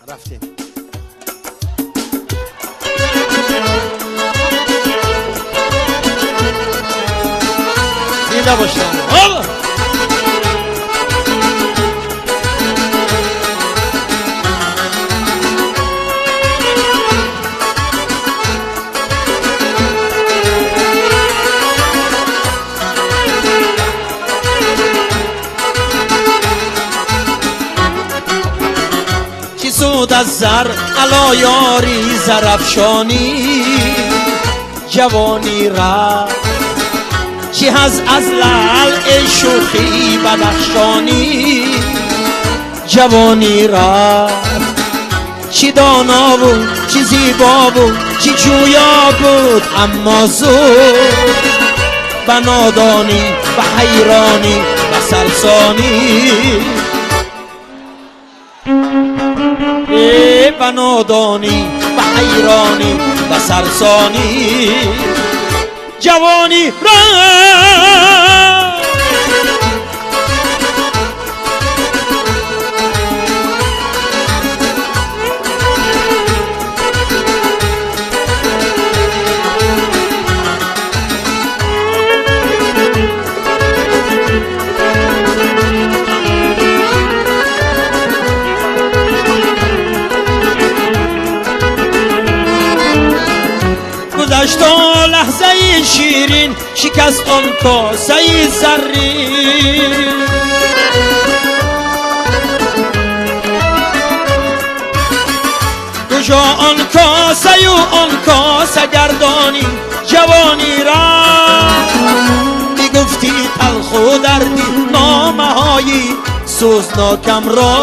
رفتیم. زنده باشم. سود از زر علا یاری زرافشانی جوانی رفت چی هز از لعل ای شوخی بدخشانی جوانی رفت چی دانا بود چی زیبا بود چی جویا بود اما زود به نادانی به حیرانی به سرسانی به نادانی به حیرانی به سرسانی جوانی را گذشت لحظه شیرین شکست آن کاسه زرین کجا آن کاسه و آن کاسه گردانی جوانی را میگفتی تلخ و دردی نامه های سوزناکم را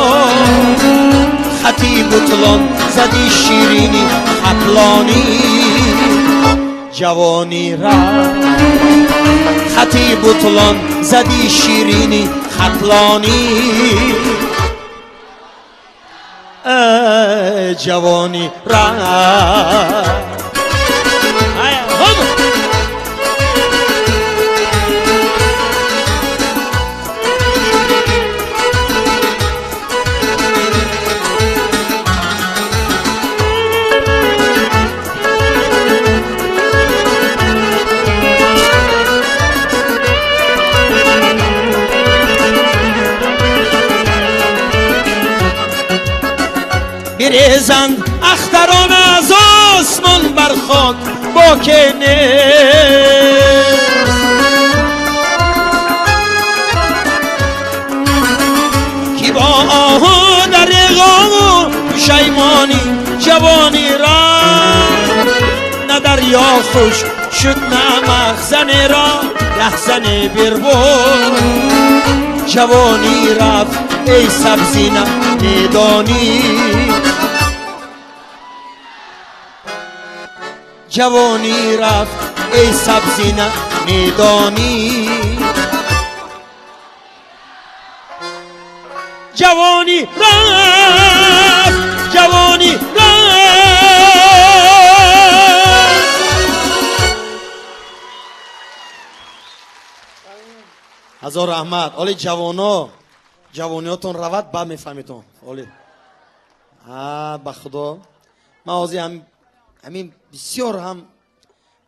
خطی بطلان زدی شیرینی خطلانی جوانی را خطی بطلان زدی شیرینی خطلانی جوانی را بریزند اختران از آسمان بر خاک با که کی با آه در غم و شیمانی جوانی را نه دریا خوش شد نه مخزن را لحظن بربود جوانی رفت ای سبزی نمیدانی جوانی رفت ای سبزی نمیدانی جوانی رفت جوانی رفت هزار رحمت. اولی جوانیاتون روید بعد میفهمیتون. اولی به خدا موازی همین بسیار هم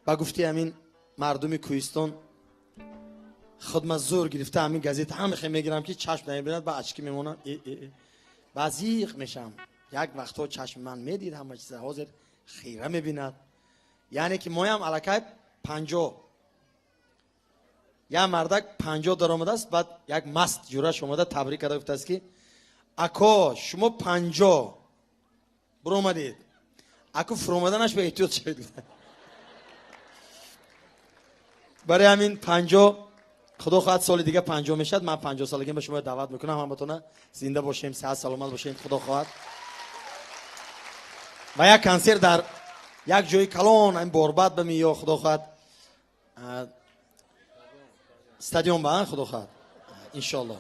با گفتی همین مردمی کوهستان خودم زور گرفته همین گازیت هم خیلی میگیرم که چشم نمیبیند با اشکی میمونم بازیق میشم. یک وقتا چشم من میدید همه چیز حاضر خیره میبیند. یعنی که مایم علاقه 50 یا مردک 50 در آمده است. بعد یک مست جورش اومده تبریک کرده گفته است که اکا شما 50 برو اومدید اکو فرومدنش به احتیاط شد. برای همین 50 خدا خواهد سال دیگه 50 میشد من 50 سالگی به شما دعوت میکنم همتون زنده باشیم صحت سلامت باشیم خدا خواهد. و یک کنسرت در یک جای کلان این بورباد بمی یا خدا خواهد استادیوم با خدا خواهد ان شاء الله.